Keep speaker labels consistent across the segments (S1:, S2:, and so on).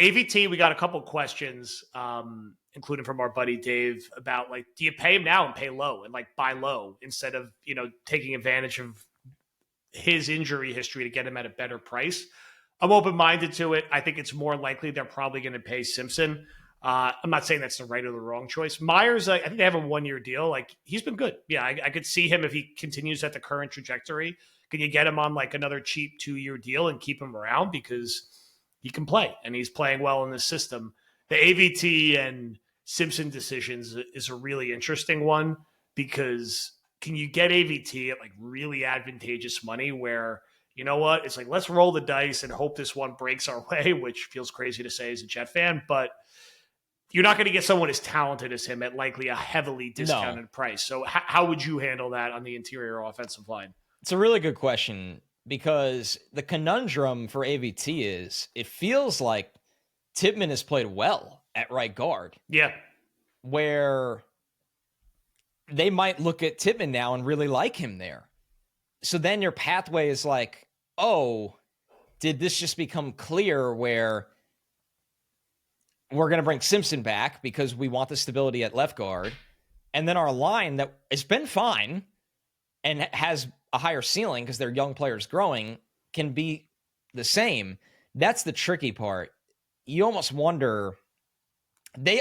S1: AVT, we got a couple questions, including from our buddy Dave, about like, do you pay him now and pay low and like buy low instead of, taking advantage of his injury history to get him at a better price? I'm open minded to it. I think it's more likely they're probably going to pay Simpson. I'm not saying that's the right or the wrong choice. Myers, I think they have a 1 year deal. Like, he's been good. Yeah, I could see him if he continues at the current trajectory. Can you get him on like another cheap 2 year deal and keep him around because he can play and he's playing well in this system? The AVT and Simpson decisions is a really interesting one because can you get AVT at like really advantageous money where, you know what, it's like, let's roll the dice and hope this one breaks our way, which feels crazy to say as a Jet fan, but you're not going to get someone as talented as him at likely a heavily discounted
S2: No.
S1: price. So how would you handle that on the interior offensive line?
S2: It's a really good question because the conundrum for AVT is it feels like Tippmann has played well at right guard.
S1: Yeah.
S2: Where they might look at Tippmann now and really like him there. So then your pathway is like, oh, did this just become clear where we're going to bring Simpson back because we want the stability at left guard, and then our line that has been fine and has a higher ceiling because their young players growing can be the same? That's the tricky part. You almost wonder,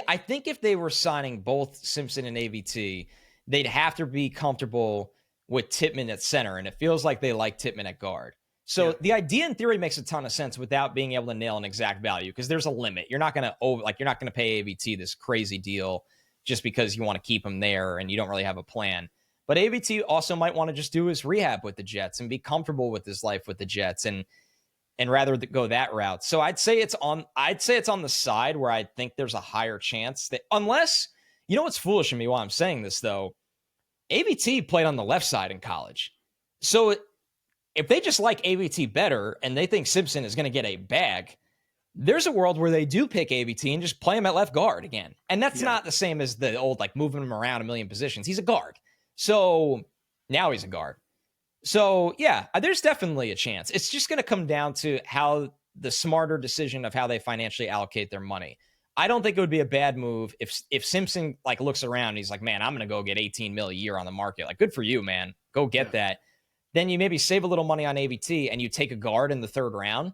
S2: I think if they were signing both Simpson and AVT, they'd have to be comfortable with Tippmann at center, and it feels like they like Tippmann at guard. So the idea in theory makes a ton of sense without being able to nail an exact value because there's a limit. You're not going to pay AVT this crazy deal just because you want to keep him there and you don't really have a plan. But AVT also might want to just do his rehab with the Jets and be comfortable with his life with the Jets and rather go that route. So I'd say it's on the side where I think there's a higher chance that, unless, you know what's foolish in me while I'm saying this though, AVT played on the left side in college. So if they just like AVT better and they think Simpson is going to get a bag, there's a world where they do pick AVT and just play him at left guard again. And that's not the same as the old, like, moving him around a million positions. He's a guard. So now he's a guard. So yeah, there's definitely a chance. It's just going to come down to how the smarter decision of how they financially allocate their money. I don't think it would be a bad move if Simpson like looks around and he's like, man, I'm going to go get 18 mil a year on the market. Like, good for you, man. Go get that. Then you maybe save a little money on AVT and you take a guard in the third round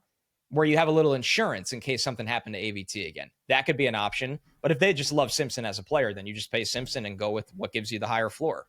S2: where you have a little insurance in case something happened to AVT again. That could be an option. But if they just love Simpson as a player, then you just pay Simpson and go with what gives you the higher floor.